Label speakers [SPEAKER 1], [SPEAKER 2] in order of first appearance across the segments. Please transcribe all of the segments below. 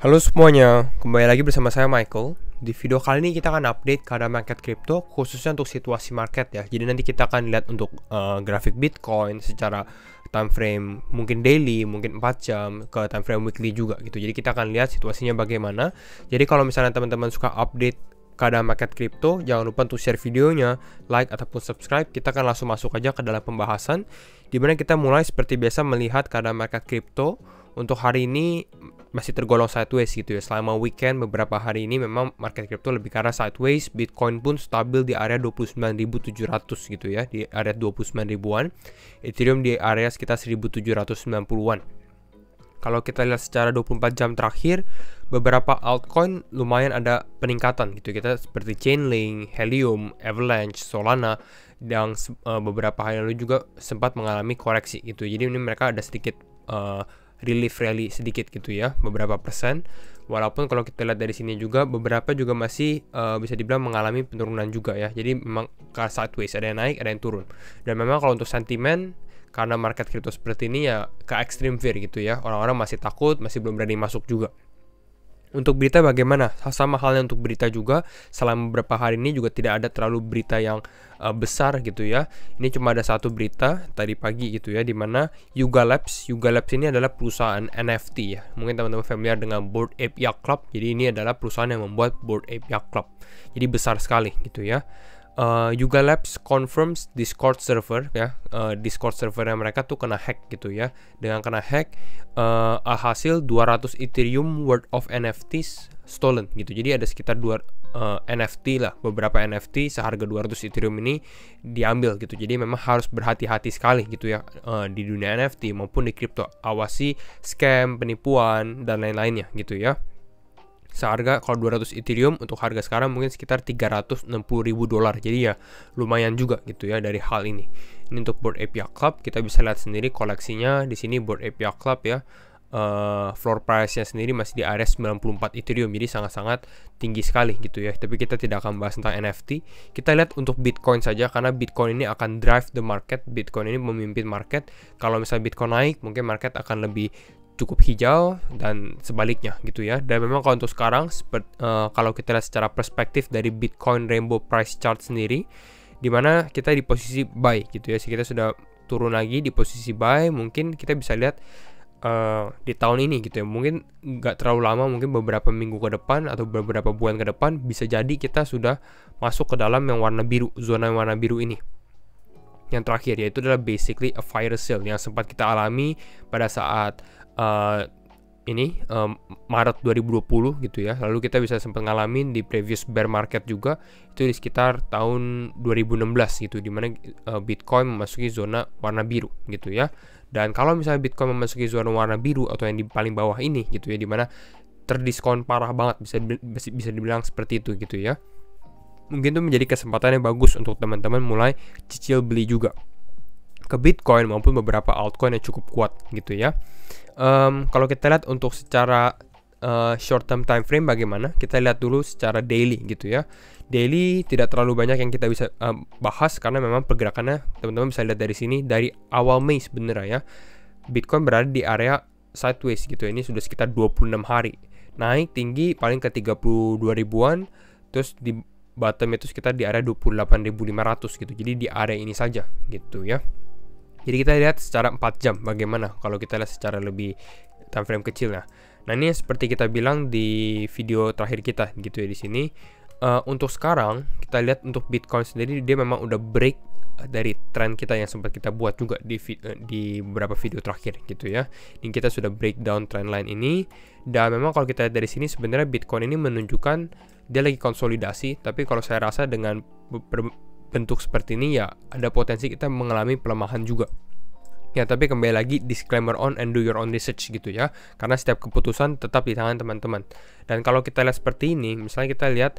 [SPEAKER 1] Halo semuanya, kembali lagi bersama saya Michael. Di video kali ini kita akan update keadaan market crypto khususnya untuk situasi market ya. Jadi nanti kita akan lihat untuk grafik Bitcoin secara time frame mungkin daily, mungkin 4 jam, ke time frame weekly juga gitu. Jadi kita akan lihat situasinya bagaimana. Jadi kalau misalnya teman-teman suka update keadaan market crypto, jangan lupa untuk share videonya, like ataupun subscribe. Kita akan langsung masuk aja ke dalam pembahasan, dimana kita mulai seperti biasa melihat keadaan market crypto. Untuk hari ini masih tergolong sideways gitu ya. Selama weekend beberapa hari ini memang market crypto lebih ke arah sideways. Bitcoin pun stabil di area 29.700 gitu ya, di area 29 ribuan. Ethereum di area sekitar 1.790-an. Kalau kita lihat secara 24 jam terakhir, beberapa altcoin lumayan ada peningkatan gitu. Kita seperti Chainlink, Helium, Avalanche, Solana, yang beberapa hari lalu juga sempat mengalami koreksi gitu. Jadi ini mereka ada sedikit relief rally sedikit gitu ya, beberapa persen. Walaupun kalau kita lihat dari sini juga beberapa juga masih bisa dibilang mengalami penurunan juga ya. Jadi memang ke sideways, ada yang naik, ada yang turun. Dan memang kalau untuk sentimen, karena market crypto seperti ini ya ke extreme fear gitu ya. Orang-orang masih takut, masih belum berani masuk juga. Untuk berita bagaimana? Sama halnya untuk berita juga, selama beberapa hari ini juga tidak ada terlalu berita yang besar gitu ya. Ini cuma ada satu berita tadi pagi gitu ya, dimana Yuga Labs ini adalah perusahaan NFT ya. Mungkin teman-teman familiar dengan Bored Ape Yacht Club. Jadi ini adalah perusahaan yang membuat Bored Ape Yacht Club. Jadi besar sekali gitu ya. Yuga Labs confirms Discord server ya, Discord servernya mereka tuh kena hack gitu ya. Dengan kena hack, alhasil 200 Ethereum worth of NFTs stolen gitu. Jadi ada sekitar NFT lah, beberapa NFT seharga 200 Ethereum ini diambil gitu. Jadi memang harus berhati-hati sekali gitu ya, di dunia NFT maupun di crypto. Awasi scam, penipuan dan lain-lainnya gitu ya. Seharga kalau 200 Ethereum untuk harga sekarang mungkin sekitar $360.000. Jadi ya lumayan juga gitu ya dari hal ini. Ini untuk Bored Ape Yacht Club, kita bisa lihat sendiri koleksinya di sini Bored Ape Yacht Club ya. Floor price-nya sendiri masih di area 94 Ethereum, jadi sangat-sangat tinggi sekali gitu ya. Tapi kita tidak akan bahas tentang NFT. Kita lihat untuk Bitcoin saja, karena Bitcoin ini akan drive the market. Bitcoin ini memimpin market. Kalau misalnya Bitcoin naik, mungkin market akan lebih cukup hijau dan sebaliknya gitu ya. Dan memang kalau untuk sekarang kalau kita lihat secara perspektif dari Bitcoin Rainbow Price Chart sendiri, dimana kita di posisi buy gitu ya. Kita sudah turun lagi di posisi buy. Mungkin kita bisa lihat di tahun ini gitu ya, mungkin nggak terlalu lama, mungkin beberapa minggu ke depan atau beberapa bulan ke depan bisa jadi kita sudah masuk ke dalam yang warna biru, zona yang warna biru ini. Yang terakhir yaitu adalah basically a fire sale yang sempat kita alami pada saat Maret 2020 gitu ya. Lalu kita bisa sempat ngalamin di previous bear market juga, itu di sekitar tahun 2016 gitu, dimana Bitcoin memasuki zona warna biru gitu ya. Dan kalau misalnya Bitcoin memasuki zona warna biru atau yang di paling bawah ini gitu ya, dimana terdiskon parah banget, bisa dibilang seperti itu gitu ya. Mungkin itu menjadi kesempatan yang bagus untuk teman-teman mulai cicil beli juga ke Bitcoin maupun beberapa altcoin yang cukup kuat gitu ya. Kalau kita lihat untuk secara short term time frame bagaimana, kita lihat dulu secara daily gitu ya. Daily tidak terlalu banyak yang kita bisa bahas, karena memang pergerakannya teman-teman bisa lihat dari sini, dari awal Mei sebenarnya ya, Bitcoin berada di area sideways gitu. Ini sudah sekitar 26 hari naik tinggi paling ke 32 ribuan, terus di bottom itu sekitar di area 28.500 gitu. Jadi di area ini saja gitu ya. Jadi kita lihat secara 4 jam bagaimana kalau kita lihat secara lebih time frame kecil. Nah ini seperti kita bilang di video terakhir kita gitu ya di sini. Untuk sekarang kita lihat untuk Bitcoin sendiri, dia memang udah break dari trend kita yang sempat kita buat juga di beberapa video terakhir gitu ya. Ini kita sudah breakdown trend line ini, dan memang kalau kita lihat dari sini sebenarnya Bitcoin ini menunjukkan dia lagi konsolidasi. Tapi kalau saya rasa dengan bentuk seperti ini ya ada potensi kita mengalami pelemahan juga. Ya, tapi kembali lagi disclaimer on and do your own research gitu ya. Karena setiap keputusan tetap di tangan teman-teman. Dan kalau kita lihat seperti ini, misalnya kita lihat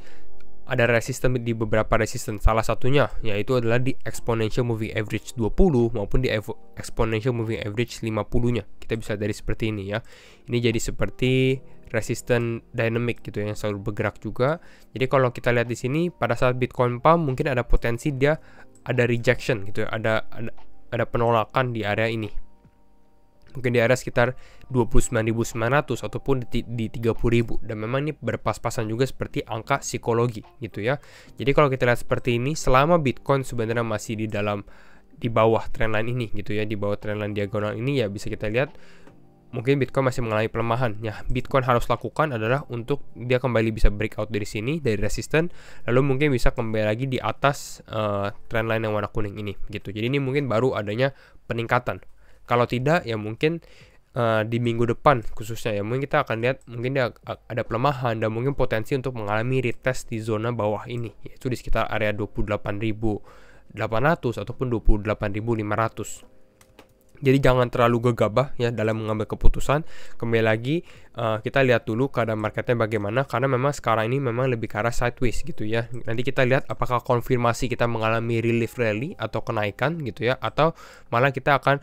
[SPEAKER 1] ada resisten di beberapa resisten. Salah satunya yaitu adalah di exponential moving average 20 maupun di exponential moving average 50-nya. Kita bisa dari seperti ini ya. Ini jadi seperti resisten dynamic gitu yang selalu bergerak juga. Jadi kalau kita lihat di sini pada saat Bitcoin pump, mungkin ada potensi dia ada rejection gitu ya. Ada penolakan di area ini. mungkin di area sekitar 29.900 ataupun di 30.000, dan memang ini berpas-pasan juga seperti angka psikologi gitu ya. Jadi kalau kita lihat seperti ini, selama Bitcoin sebenarnya masih di bawah trendline ini gitu ya, di bawah trendline diagonal ini, ya bisa kita lihat mungkin Bitcoin masih mengalami pelemahan. Ya, Bitcoin harus lakukan adalah untuk dia kembali bisa breakout dari sini, dari resisten, lalu mungkin bisa kembali lagi di atas trendline yang warna kuning ini gitu. Jadi ini mungkin baru adanya peningkatan. Kalau tidak, ya mungkin di minggu depan khususnya, ya mungkin kita akan lihat mungkin dia ada pelemahan dan mungkin potensi untuk mengalami retest di zona bawah ini, yaitu di sekitar area 28.800 ataupun 28.500. Jadi jangan terlalu gegabah ya dalam mengambil keputusan. Kembali lagi kita lihat dulu keadaan marketnya bagaimana, karena memang sekarang ini memang lebih ke arah sideways gitu ya. Nanti kita lihat apakah konfirmasi kita mengalami relief rally atau kenaikan gitu ya, atau malah kita akan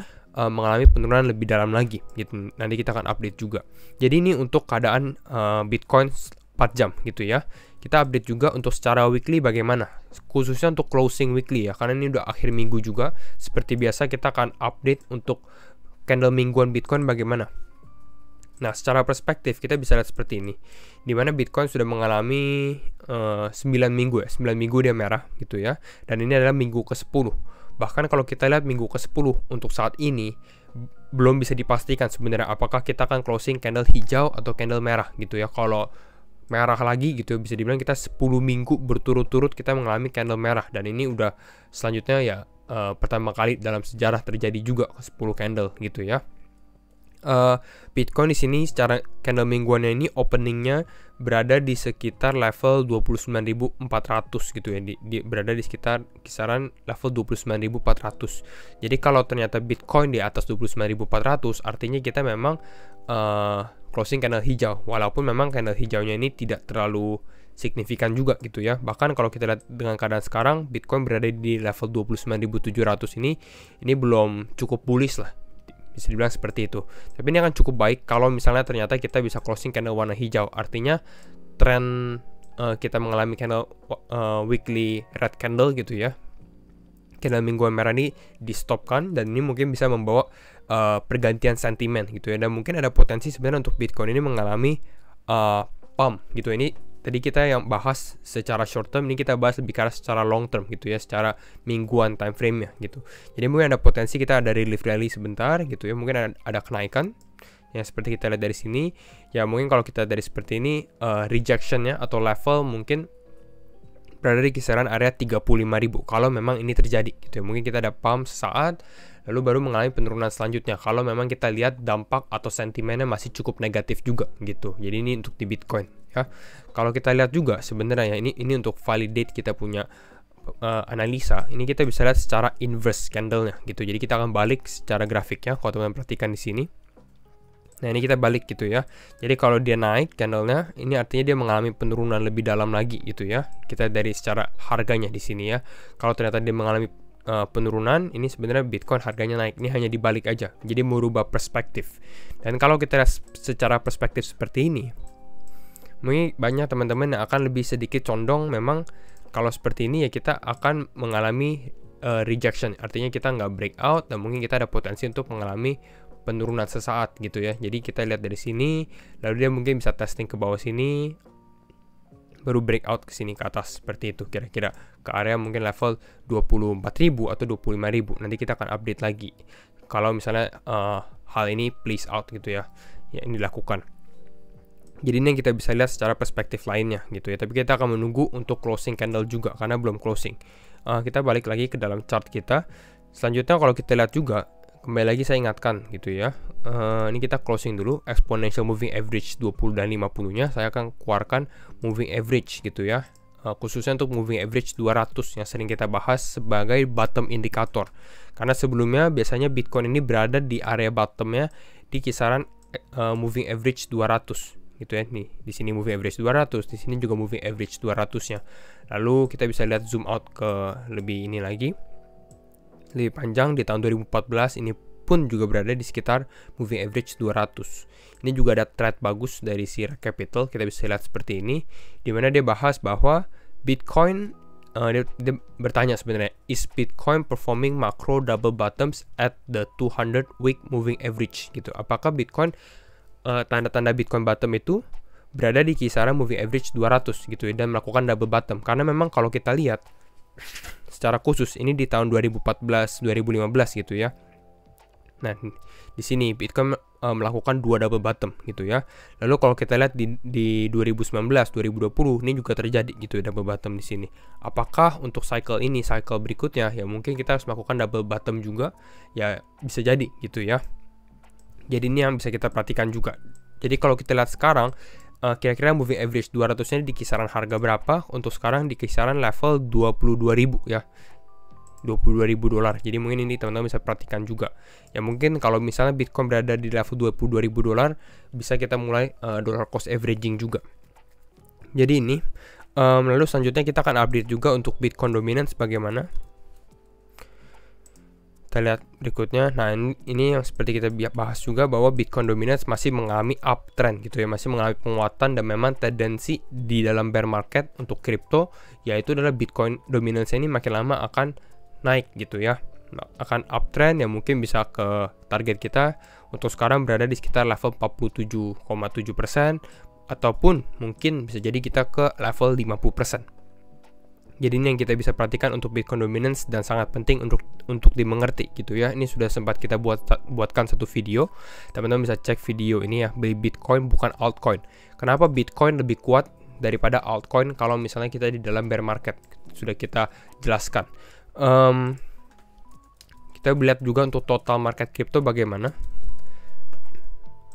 [SPEAKER 1] mengalami penurunan lebih dalam lagi gitu. Nanti kita akan update juga. Jadi ini untuk keadaan Bitcoin 4 jam gitu ya. Kita update juga untuk secara weekly bagaimana, khususnya untuk closing weekly ya, karena ini udah akhir minggu juga. Seperti biasa kita akan update untuk candle mingguan Bitcoin bagaimana. Nah, secara perspektif kita bisa lihat seperti ini, dimana Bitcoin sudah mengalami 9 minggu ya, 9 minggu dia merah gitu ya, dan ini adalah minggu ke-10. Bahkan kalau kita lihat minggu ke-10 untuk saat ini, belum bisa dipastikan sebenarnya apakah kita akan closing candle hijau atau candle merah gitu ya. Kalau merah lagi gitu, bisa dibilang kita 10 minggu berturut-turut kita mengalami candle merah, dan ini udah selanjutnya ya pertama kali dalam sejarah terjadi juga 10 candle gitu ya. Bitcoin di sini secara candle mingguannya ini openingnya berada di sekitar level 29.400 gitu ya, berada di sekitar kisaran level 29.400. Jadi kalau ternyata Bitcoin di atas 29.400, artinya kita memang closing candle hijau, walaupun memang candle hijaunya ini tidak terlalu signifikan juga gitu ya. Bahkan kalau kita lihat dengan keadaan sekarang, Bitcoin berada di level 29.700 ini belum cukup bullish lah, bisa dibilang seperti itu. Tapi ini akan cukup baik kalau misalnya ternyata kita bisa closing candle warna hijau, artinya tren kita mengalami candle weekly red candle gitu ya, candle mingguan merah ini di stopkan, dan ini mungkin bisa membawa pergantian sentimen gitu ya. Dan mungkin ada potensi sebenarnya untuk Bitcoin ini mengalami pump gitu. Ini tadi kita yang bahas secara short term, ini kita bahas lebih karena secara long term gitu ya, secara mingguan time frame nya gitu. Jadi mungkin ada potensi kita ada relief rally sebentar gitu ya, mungkin ada kenaikan ya seperti kita lihat dari sini. Ya mungkin kalau kita dari seperti ini rejectionnya atau level mungkin berada di kisaran area 35.000 kalau memang ini terjadi gitu ya. Mungkin kita ada pump sesaat, lalu baru mengalami penurunan selanjutnya kalau memang kita lihat dampak atau sentimennya masih cukup negatif juga gitu. Jadi ini untuk di Bitcoin ya. Kalau kita lihat juga sebenarnya ini untuk validate kita punya analisa, ini kita bisa lihat secara inverse candle-nya gitu. Jadi kita akan balik secara grafiknya, kalau teman-teman perhatikan di sini. Nah, ini kita balik gitu ya. Jadi kalau dia naik candlenya, ini artinya dia mengalami penurunan lebih dalam lagi gitu ya. Kita dari secara harganya di sini ya. Kalau ternyata dia mengalami penurunan, ini sebenarnya Bitcoin harganya naik. Ini hanya dibalik aja. Jadi merubah perspektif. Dan kalau kita lihat secara perspektif seperti ini, mungkin banyak teman-teman yang akan lebih sedikit condong memang kalau seperti ini ya kita akan mengalami rejection. Artinya kita nggak breakout, dan mungkin kita ada potensi untuk mengalami penurunan sesaat gitu ya. Jadi kita lihat dari sini, lalu dia mungkin bisa testing ke bawah sini, baru breakout ke sini ke atas seperti itu, kira-kira ke area mungkin level 24.000 atau 25.000. Nanti kita akan update lagi kalau misalnya hal ini plays out gitu ya, ini dilakukan. Jadi ini yang kita bisa lihat secara perspektif lainnya gitu ya. Tapi kita akan menunggu untuk closing candle juga karena belum closing. Kita balik lagi ke dalam chart kita. Selanjutnya kalau kita lihat juga, kembali lagi saya ingatkan gitu ya, ini kita closing dulu exponential moving average 20 dan 50 nya. Saya akan keluarkan moving average gitu ya, khususnya untuk moving average 200 yang sering kita bahas sebagai bottom indicator. Karena sebelumnya biasanya Bitcoin ini berada di area bottomnya di kisaran moving average 200 gitu ya. Nih di sini moving average 200, di sini juga moving average 200 nya. Lalu kita bisa lihat zoom out ke lebih ini lagi, lebih panjang di tahun 2014, ini pun juga berada di sekitar moving average 200. Ini juga ada thread bagus dari si Capital, kita bisa lihat seperti ini, dimana dia bahas bahwa Bitcoin dia bertanya sebenarnya, is Bitcoin performing macro double bottoms at the 200 week moving average gitu. Apakah Bitcoin tanda-tanda Bitcoin bottom itu berada di kisaran moving average 200 gitu ya, dan melakukan double bottom. Karena memang kalau kita lihat secara khusus ini di tahun 2014 2015 gitu ya. Nah, di sini Bitcoin melakukan 2 double bottom gitu ya. Lalu kalau kita lihat di 2019 2020 ini juga terjadi gitu ya, double bottom di sini. Apakah untuk cycle berikutnya ya mungkin kita harus melakukan double bottom juga? Ya bisa jadi gitu ya. Jadi ini yang bisa kita perhatikan juga. Jadi kalau kita lihat sekarang kira-kira moving average 200-nya di kisaran harga berapa? Untuk sekarang di kisaran level 22.000 ya. $22.000. Jadi mungkin ini teman-teman bisa perhatikan juga. Ya mungkin kalau misalnya Bitcoin berada di level $22.000, bisa kita mulai dollar cost averaging juga. Jadi ini lalu selanjutnya kita akan update juga untuk Bitcoin dominance bagaimana. Kita lihat berikutnya. Nah, ini yang seperti kita bahas juga bahwa Bitcoin dominance masih mengalami uptrend gitu ya, masih mengalami penguatan, dan memang tendensi di dalam bear market untuk kripto yaitu adalah Bitcoin dominance ini makin lama akan naik gitu ya, akan uptrend ya, mungkin bisa ke target kita untuk sekarang berada di sekitar level 47,7%, ataupun mungkin bisa jadi kita ke level 50%. Jadi ini yang kita bisa perhatikan untuk Bitcoin dominance dan sangat penting untuk dimengerti gitu ya. Ini sudah sempat kita buatkan satu video. Teman-teman bisa cek video ini ya, beli Bitcoin bukan altcoin. Kenapa Bitcoin lebih kuat daripada altcoin kalau misalnya kita di dalam bear market? Sudah kita jelaskan. Kita lihat juga untuk total market crypto bagaimana.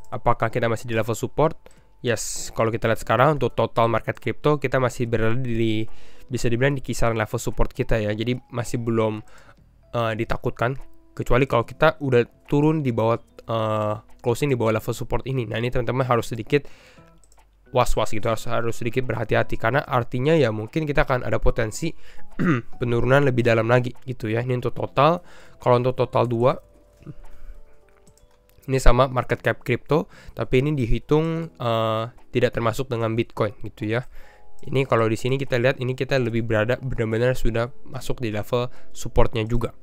[SPEAKER 1] Apakah kita masih di level support? Yes, kalau kita lihat sekarang untuk total market crypto kita masih berada di, bisa dibilang di kisaran level support kita ya. Jadi masih belum ditakutkan, kecuali kalau kita udah turun di bawah closing di bawah level support ini. Nah, ini teman-teman harus sedikit was-was gitu, harus sedikit berhati-hati, karena artinya ya mungkin kita akan ada potensi penurunan lebih dalam lagi gitu ya. Ini untuk total. Kalau untuk total 2 ini sama market cap crypto, tapi ini dihitung tidak termasuk dengan Bitcoin gitu ya. Ini kalau di sini kita lihat, ini kita lebih berada benar-benar sudah masuk di level supportnya juga.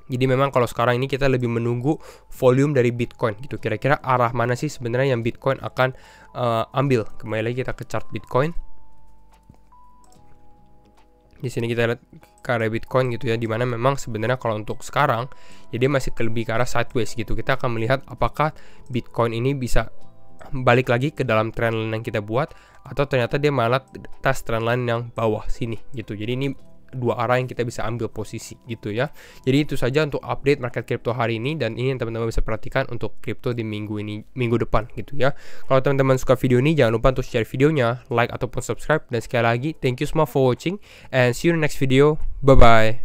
[SPEAKER 1] Jadi memang kalau sekarang ini kita lebih menunggu volume dari Bitcoin gitu. Kira-kira arah mana sih sebenarnya yang Bitcoin akan ambil. Kembali lagi kita ke chart Bitcoin. Di sini kita lihat ke arah Bitcoin gitu ya, dimana memang sebenarnya kalau untuk sekarang ya dia masih lebih ke arah sideways gitu. Kita akan melihat apakah Bitcoin ini bisa balik lagi ke dalam trendline yang kita buat, atau ternyata dia malah tes trendline yang bawah sini gitu. Jadi ini dua arah yang kita bisa ambil posisi gitu ya. Jadi itu saja untuk update market crypto hari ini, dan ini yang teman-teman bisa perhatikan untuk crypto di minggu depan gitu ya. Kalau teman-teman suka video ini, jangan lupa untuk share videonya, like ataupun subscribe, dan sekali lagi thank you semua for watching and see you in the next video. Bye bye.